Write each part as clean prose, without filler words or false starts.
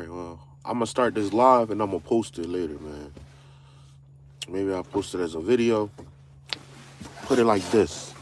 right, well, I'm gonna start this live and I'm gonna post it later, man. Maybe I'll post it as a video. Put it like this.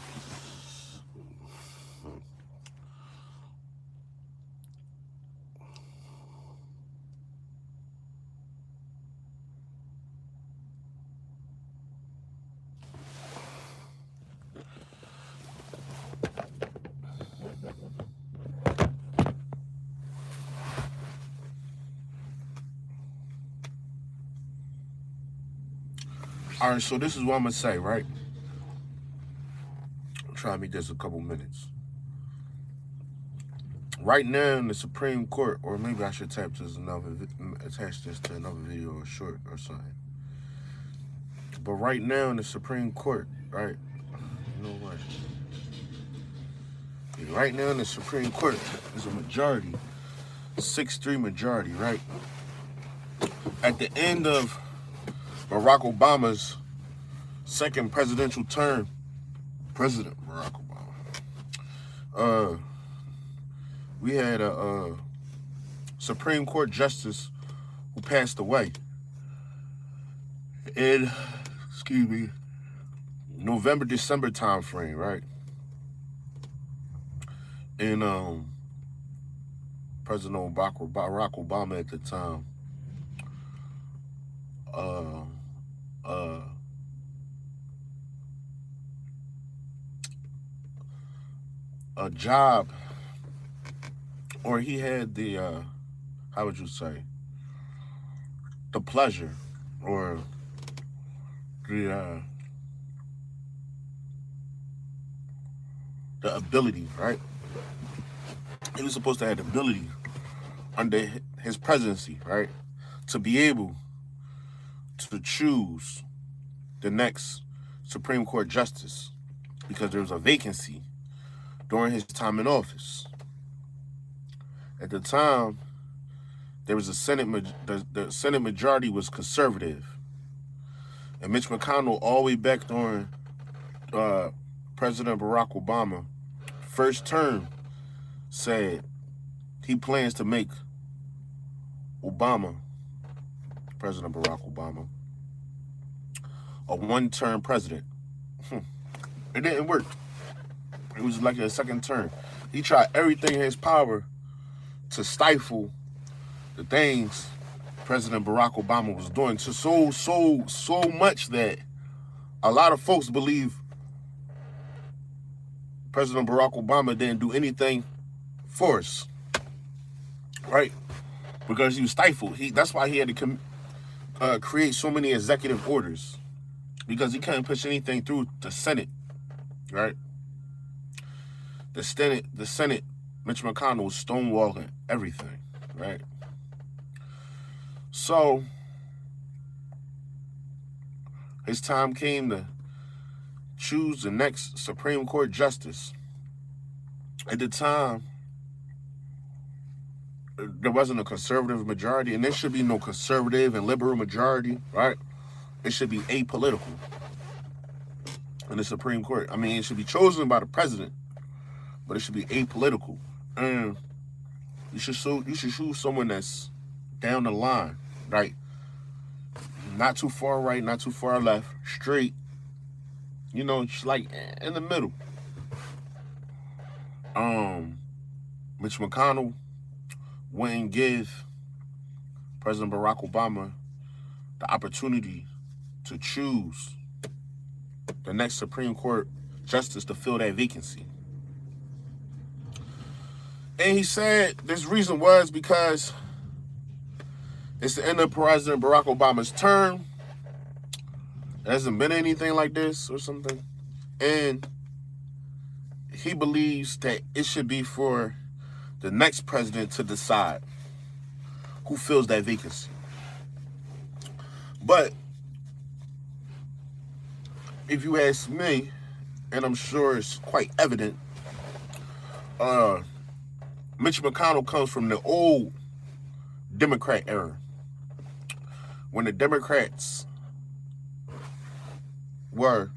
All right, so this is what I'm gonna say, right? I'll try to make this a couple minutes. Right now in the Supreme Court, or maybe I should attach this to another video or short or something. But right now in the Supreme Court, right? You know what? Right now in the Supreme Court, there's a majority, 6-3 majority, right? At the end of Barack Obama's second presidential term, President Barack Obama, we had a Supreme Court justice who passed away in, November, December time frame, right? And President Barack Obama at the time a job, or he had the how would you say, the pleasure or the ability, right? He was supposed to have the ability under his presidency, right, to be able to choose the next Supreme Court justice because there was a vacancy during his time in office. At the time, there was a the Senate majority was conservative, and Mitch McConnell all the way back during President Barack Obama first term said he plans to make President Barack Obama, a one-term president. It didn't work. It was like a second term. He tried everything in his power to stifle the things President Barack Obama was doing, to so much that a lot of folks believe President Barack Obama didn't do anything for us, right? Because he was stifled. That's why he had to create so many executive orders, because he couldn't push anything through the Senate, right? The Senate, Mitch McConnell was stonewalling everything, right? So his time came to choose the next Supreme Court justice. At the time, there wasn't a conservative majority, and there should be no conservative and liberal majority, right? It should be apolitical in the Supreme Court. I mean, it should be chosen by the president, but it should be apolitical. And you should choose someone that's down the line, right? Not too far right, not too far left, straight. You know, just like in the middle. Mitch McConnell wouldn't give President Barack Obama the opportunity to choose the next Supreme Court justice to fill that vacancy. And he said this reason was because it's the end of President Barack Obama's term. There hasn't been anything like this or something. And he believes that it should be for the next president to decide who fills that vacancy. But if you ask me, and I'm sure it's quite evident, Mitch McConnell comes from the old Democrat era, when the Democrats were,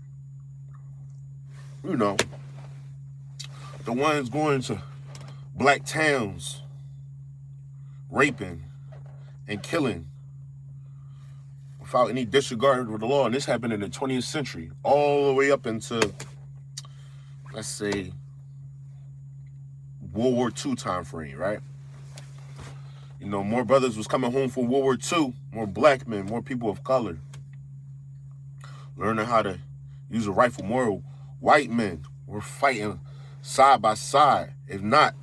you know, the ones going to black towns, raping, and killing without any disregard for the law. And this happened in the 20th century, all the way up into, let's say, World War II time frame, right? You know, more brothers was coming home from World War II, more black men, more people of color, learning how to use a rifle. More white men were fighting side by side. If not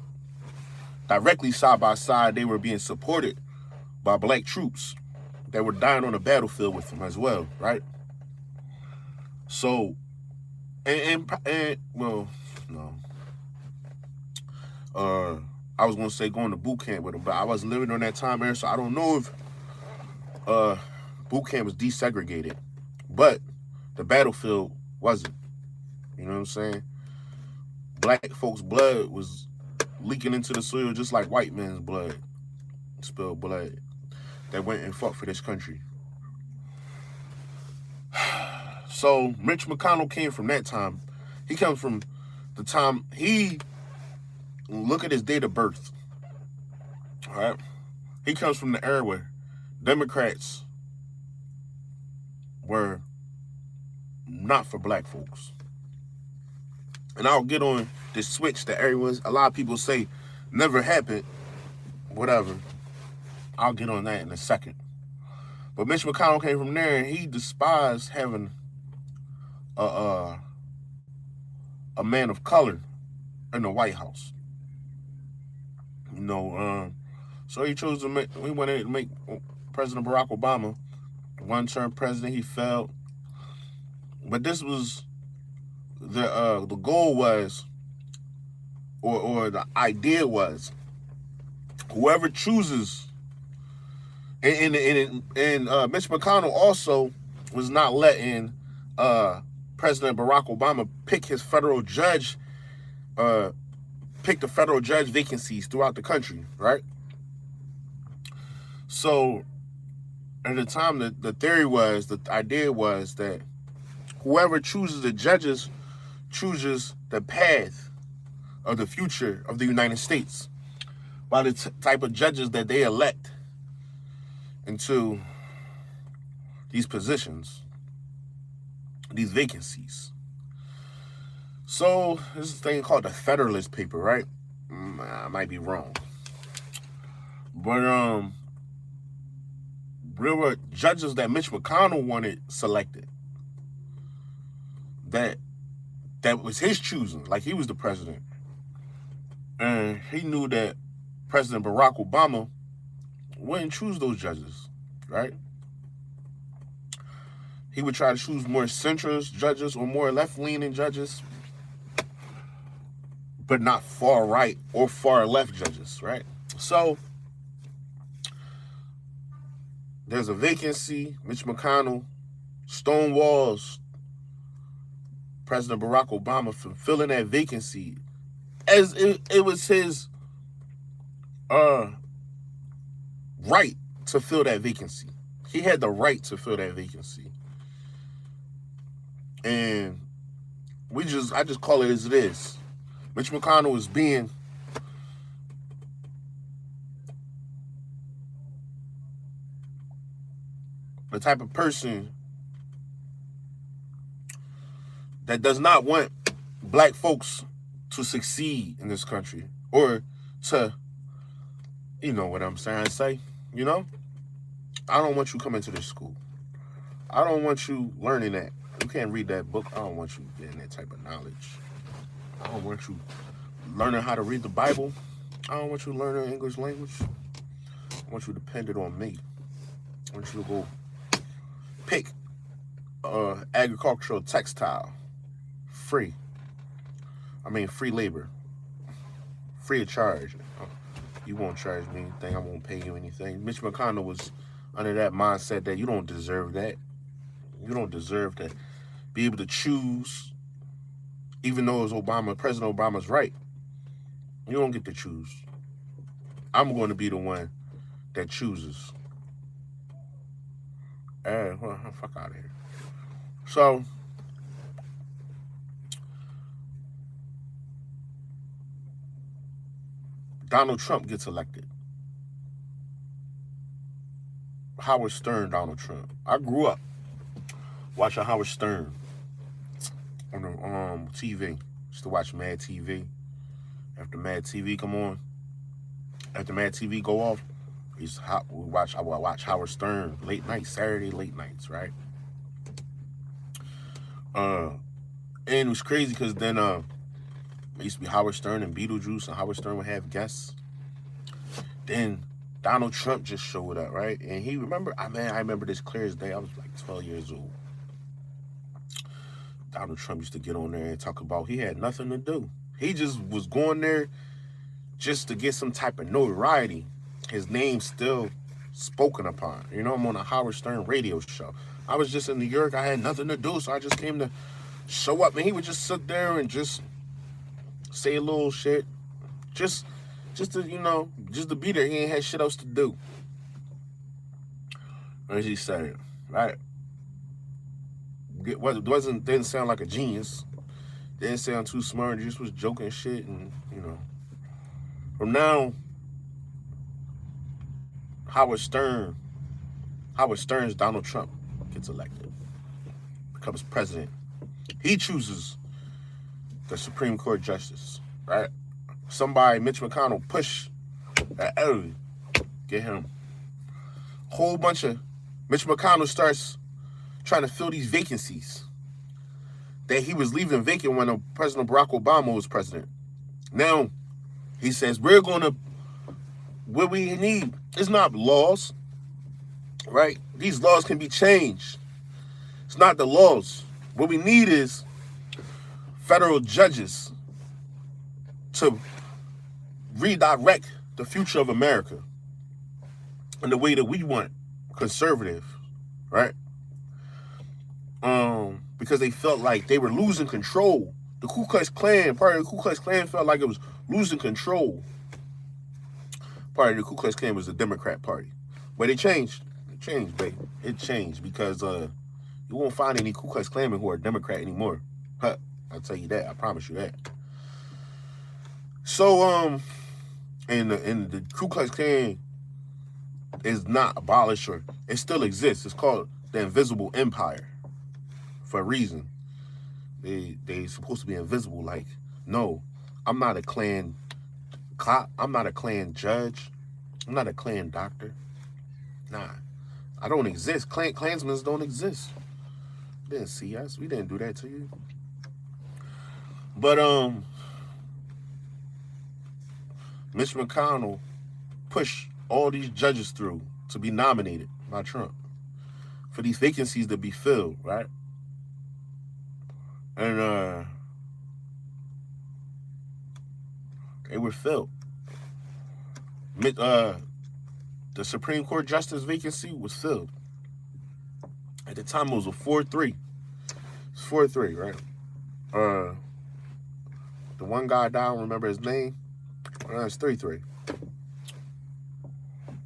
directly side by side, they were being supported by black troops that were dying on the battlefield with them as well, right? So, well, no. I was gonna say going to boot camp with them, but I was living on that time era, so I don't know if boot camp was desegregated, but the battlefield wasn't. You know what I'm saying? Black folks' blood was leaking into the soil just like white men's blood, spilled blood that went and fought for this country. So Mitch McConnell came from that time. He comes from the time look at his date of birth. All right. He comes from the era where Democrats were not for black folks. And I'll get on this switch that a lot of people say never happened. Whatever. I'll get on that in a second. But Mitch McConnell came from there, and he despised having a man of color in the White House. You know, so he chose to he wanted to make President Barack Obama one-term president. He failed. But this was the goal was, or the idea was, whoever chooses, and Mitch McConnell also was not letting President Barack Obama pick the federal judge vacancies throughout the country, right? So at the time, the idea was that whoever chooses the judges chooses the path of the future of the United States by the type of judges that they elect into these positions, these vacancies. So this is a thing called the Federalist Paper, right? I might be wrong, but there were judges that Mitch McConnell wanted selected. That was his choosing, like he was the president, and he knew that President Barack Obama wouldn't choose those judges, right? He would try to choose more centrist judges or more left-leaning judges, but not far right or far left judges, right? So there's a vacancy. Mitch McConnell stonewalls President Barack Obama from filling that vacancy as it was his right to fill that vacancy. He had the right to fill that vacancy. And I just call it as it is. Mitch McConnell is being the type of person that does not want black folks to succeed in this country, or to, you know what I'm trying to say, you know? I don't want you coming to this school. I don't want you learning that. You can't read that book. I don't want you getting that type of knowledge. I don't want you learning how to read the Bible. I don't want you learning English language. I want you dependent on me. I want you to go pick agricultural textile. Free labor. Free of charge. You won't charge me anything. I won't pay you anything. Mitch McConnell was under that mindset that you don't deserve that. You don't deserve to be able to choose, even though it's President Obama's right. You don't get to choose. I'm going to be the one that chooses. Fuck out of here. So, Donald Trump gets elected. Howard Stern, Donald Trump. I grew up watching Howard Stern on the TV. Used to watch Mad TV. After Mad TV come on, after Mad TV go off, I would watch Howard Stern late nights, Saturday late nights, right? And it was crazy because then it used to be Howard Stern and Beetlejuice, and Howard Stern would have guests. Then Donald Trump just showed up, right? And I remember this clear as day. I was like 12 years old. Donald Trump used to get on there and talk about he had nothing to do. He just was going there just to get some type of notoriety. His name's still spoken upon. You know, I'm on a Howard Stern radio show. I was just in New York. I had nothing to do, so I just came to show up. And he would just sit there and just say a little shit. Just to, just to be there. He ain't had shit else to do. As he said, right? Didn't sound like a genius. Didn't sound too smart. He just was joking shit, and From now, Howard Stern's Donald Trump gets elected, becomes president. He chooses the Supreme Court justice, right? Somebody, Mitch McConnell, push that early, get him. Whole bunch of Mitch McConnell starts trying to fill these vacancies that he was leaving vacant when President Barack Obama was president. Now, he says, what we need is not laws, right? These laws can be changed. It's not the laws. What we need is federal judges to redirect the future of America in the way that we want, conservative, right? Because they felt like they were losing control. The Ku Klux Klan, part of the Ku Klux Klan felt like it was losing control. Part of the Ku Klux Klan was the Democrat Party. But it changed. It changed, baby. It changed because you won't find any Ku Klux Klanmen who are Democrat anymore. Huh, I'll tell you that. I promise you that. So, and the Ku Klux Klan is not abolished, or it still exists. It's called the Invisible Empire for a reason. They supposed to be invisible. Like, no, I'm not a Klan cop. I'm not a Klan judge. I'm not a Klan doctor. Nah, I don't exist. Klansmen don't exist. You didn't see us. We didn't do that to you. But Mitch McConnell pushed all these judges through to be nominated by Trump for these vacancies to be filled, right? And they were filled. The Supreme Court justice vacancy was filled. At the time, it was a 4-3. It's 4-3, right? The one guy died, I don't remember his name. It's 3-3.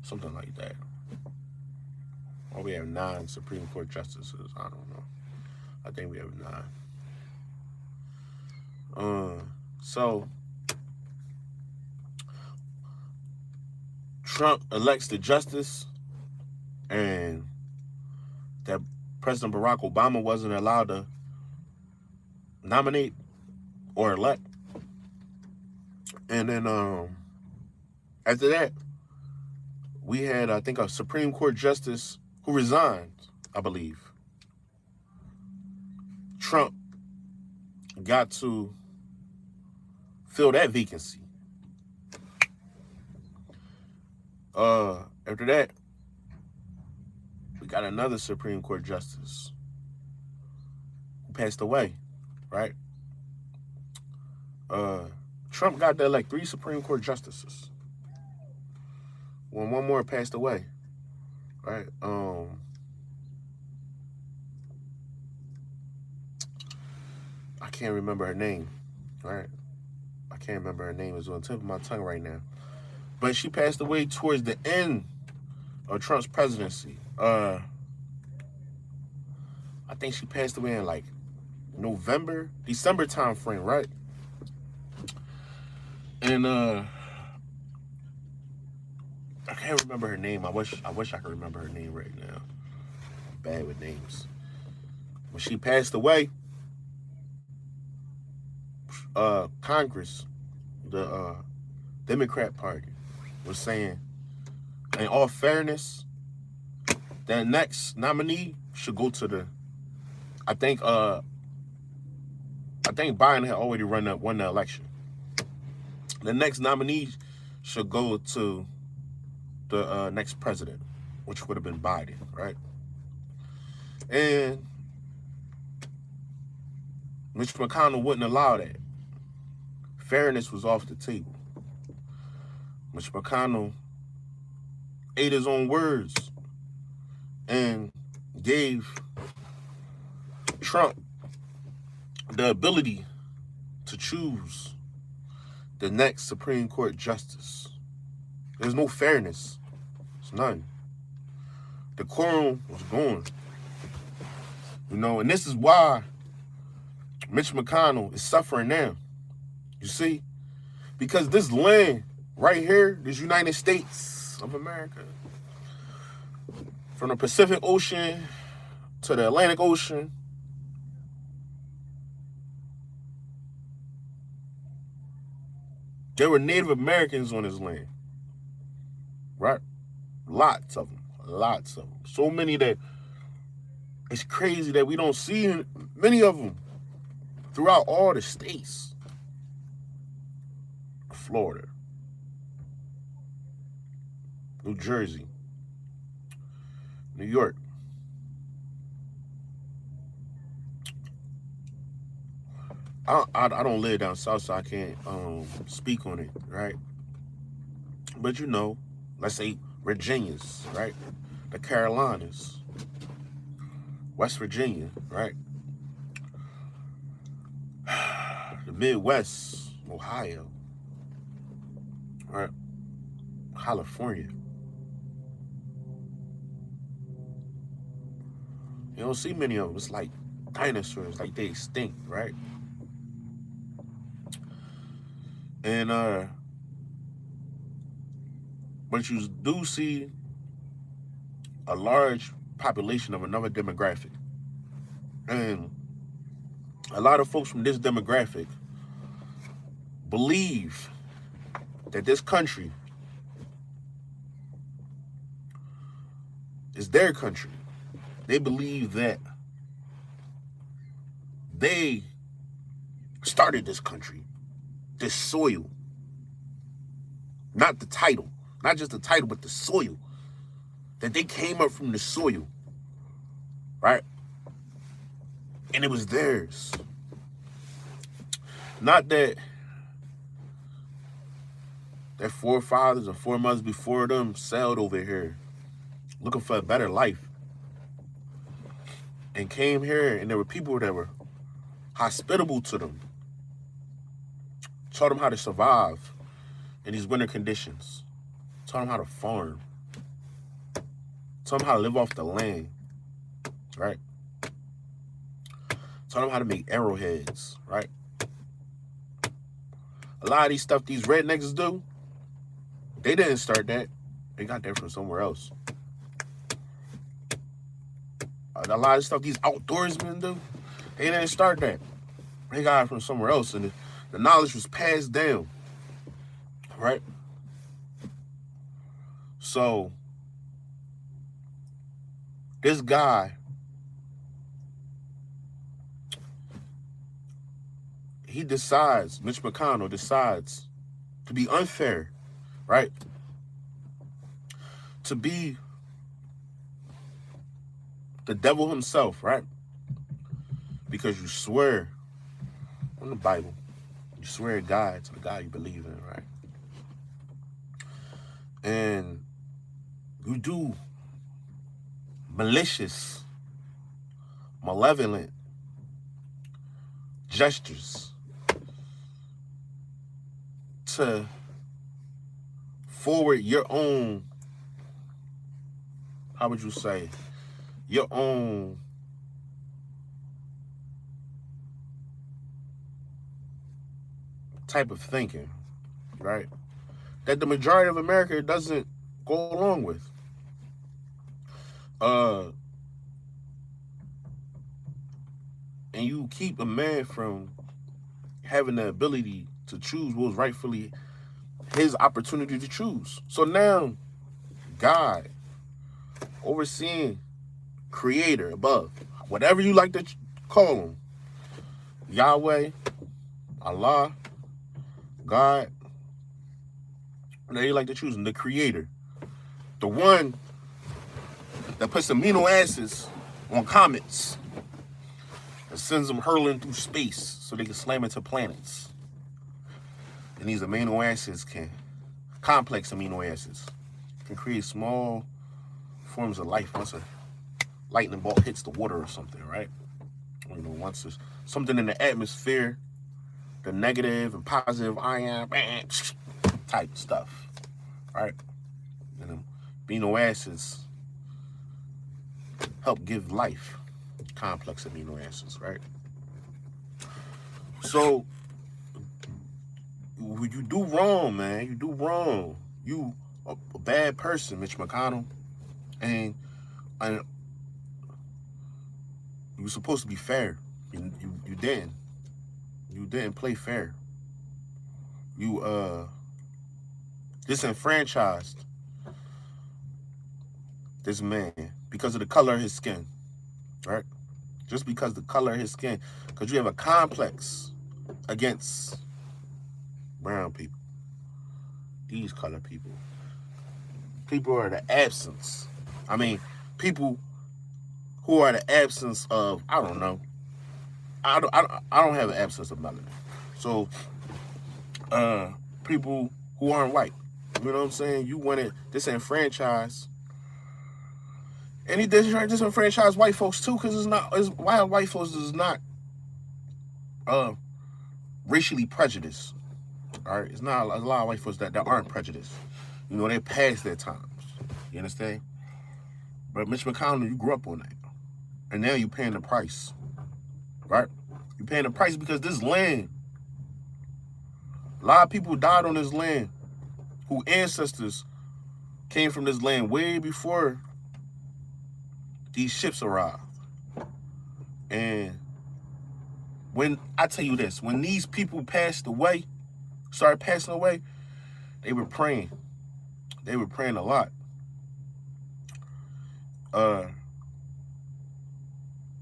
Something like that. Or we have 9 Supreme Court justices. I don't know. I think we have 9. So Trump elects the justice, and that President Barack Obama wasn't allowed to nominate or elect. And then after that, we had, I think, a Supreme Court justice who resigned, I believe. Trump got to fill that vacancy. After that, we got another Supreme Court justice who passed away, right? Trump got to elect 3 Supreme Court justices when one more passed away, right? I can't remember her name, right? I can't remember her name. It's on the tip of my tongue right now. But she passed away towards the end of Trump's presidency. I think she passed away in like November, December time frame, right? And I can't can't remember her name. I wish I could remember her name right now. I'm bad with names. When she passed away, Congress, the Democrat Party, was saying, in all fairness, that next nominee should go to the. I think Biden had already won the election. The next nominee should go to the next president, which would have been Biden, right? And Mitch McConnell wouldn't allow that. Fairness was off the table. Mitch McConnell ate his own words and gave Trump the ability to choose the next Supreme Court justice. There's no fairness. It's none. The quorum was gone. You know, and this is why Mitch McConnell is suffering now. You see? Because this land right here, this United States of America, from the Pacific Ocean to the Atlantic Ocean, there were Native Americans on this land, right? Lots of them. So many that it's crazy that we don't see many of them throughout all the states. Florida, New Jersey, New York. I don't live down south, so I can't speak on it, right? But you know, let's say Virginia's, right? The Carolinas, West Virginia, right? The Midwest, Ohio, right? California. You don't see many of them. It's like dinosaurs, like they extinct, right? And but you do see a large population of another demographic. And a lot of folks from this demographic believe that this country is their country. They believe that they started this country, this soil. Not the title, not just the title, but the soil. That they came up from the soil, right? And it was theirs. Not that their forefathers and foremothers before them sailed over here looking for a better life and came here, and there were people that were hospitable to them, taught them how to survive in these winter conditions, taught them how to farm, taught them how to live off the land, right? Taught them how to make arrowheads, right? A lot of these stuff these rednecks do, they didn't start that. They got that from somewhere else. A lot of stuff these outdoorsmen do, they didn't start that. They got it from somewhere else, and the knowledge was passed down, right? So, this guy, Mitch McConnell decides to be unfair, right? To be the devil himself, right? Because you swear on the Bible, you swear to God, to the God you believe in, right? And you do malicious, malevolent gestures to forward your own, how would you say, your own type of thinking, right? That the majority of America doesn't go along with. And you keep a man from having the ability to choose what was rightfully his opportunity to choose. So now, God, overseeing, creator, above, whatever you like to call him, Yahweh, Allah, God, whatever you like to choose him, the creator, the one that puts amino acids on comets and sends them hurling through space so they can slam into planets. And these amino acids complex amino acids, can create small forms of life once a lightning bolt hits the water or something, right? Once there's something in the atmosphere, the negative and positive ion type stuff, right? And amino acids help give life, complex amino acids, right? So you do wrong, man. You do wrong. You a bad person, Mitch McConnell, and you were supposed to be fair. You didn't. You didn't play fair. You disenfranchised this man because of the color of his skin, right? Just because the color of his skin, because you have a complex against brown people, these color people. People are the absence. I mean, people who are the absence of, I don't know. I don't have an absence of melanin. So, people who aren't white, you know what I'm saying? You want to disenfranchise. And he disenfranchise white folks too, because why white folks is not racially prejudiced. All right, it's not a lot of white folks that aren't prejudiced. They're past their times. You understand? But Mitch McConnell, you grew up on that, and now you're paying the price, right? You're paying the price because this land, a lot of people died on this land, whose ancestors came from this land way before these ships arrived. And when I tell you this, when these people started passing away, they were praying. They were praying a lot. They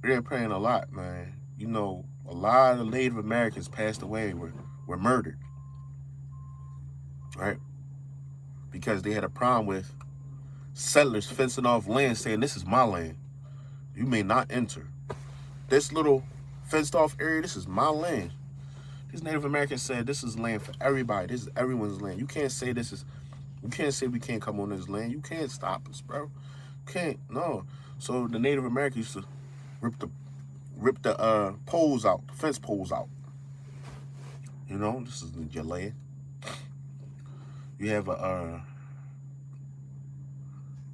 were praying a lot, man. A lot of Native Americans passed away, were murdered, right? Because they had a problem with settlers fencing off land, saying, this is my land. You may not enter. This little fenced off area, this is my land. These Native Americans said, this is land for everybody. This is everyone's land. You can't say you can't say we can't come on this land. You can't stop us, bro. You can't, no. So the Native Americans used to rip the poles out, the fence poles out. This is your land. You have a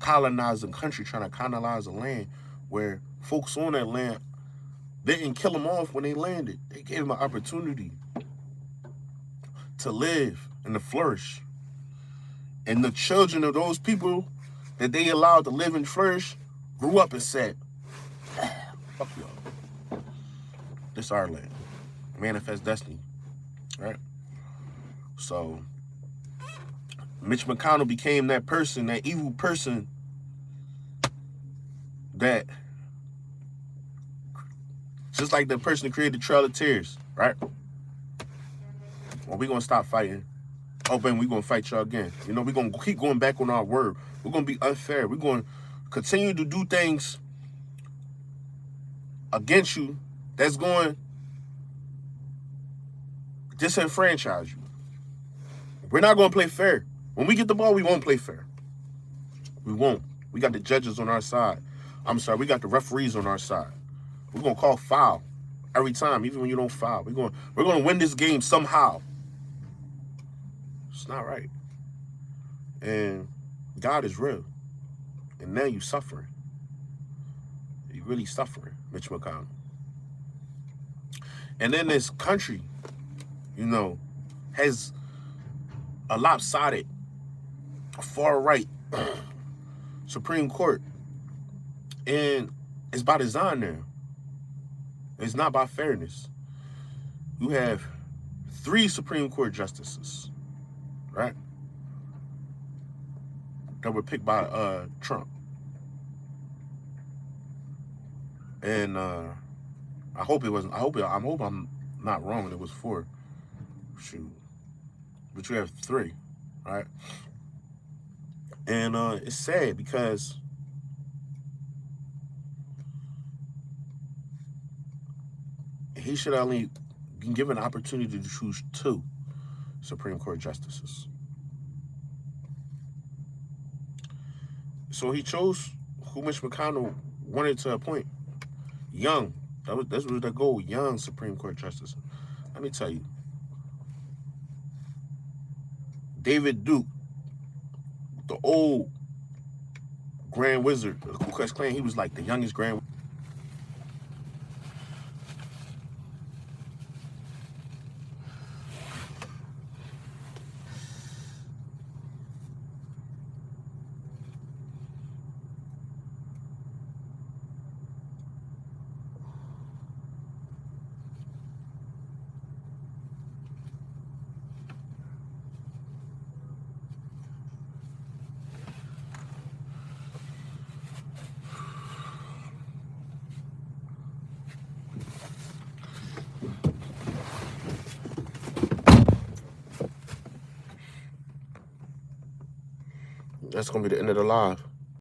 colonizing country trying to colonize a land where folks on that land, they didn't kill them off when they landed. They gave them an opportunity to live and to flourish. And the children of those people that they allowed to live and flourish grew up and said, fuck y'all. This is our land. Manifest destiny. Right? So Mitch McConnell became that person, that evil person that, just like the person that created the Trail of Tears, right? Well, we're going to stop fighting. Oh, Ben, we're going to fight y'all again. We're going to keep going back on our word. We're going to be unfair. We're going to continue to do things against you that's going to disenfranchise you. We're not going to play fair. When we get the ball, we won't play fair. We won't. We got the judges on our side. I'm sorry, we got the referees on our side. We're going to call foul every time, even when you don't foul. We're going to win this game somehow. It's not right. And God is real. And now you suffering. You really suffering, Mitch McConnell. And then this country, has a lopsided, far right Supreme Court. And it's by design there. It's not by fairness. You have 3 Supreme Court justices, right? That were picked by Trump. And I hope it wasn't. I hope I'm not wrong. And it was 4. Shoot, but you have 3, right? And it's sad because he should only been given an opportunity to choose 2 Supreme Court justices. So he chose who Mitch McConnell wanted to appoint. Young. That was the goal. Young Supreme Court justice. Let me tell you. David Duke, the old Grand Wizard of the Ku Klux Klan, he was like the youngest Grand. That's gonna be the end of the live.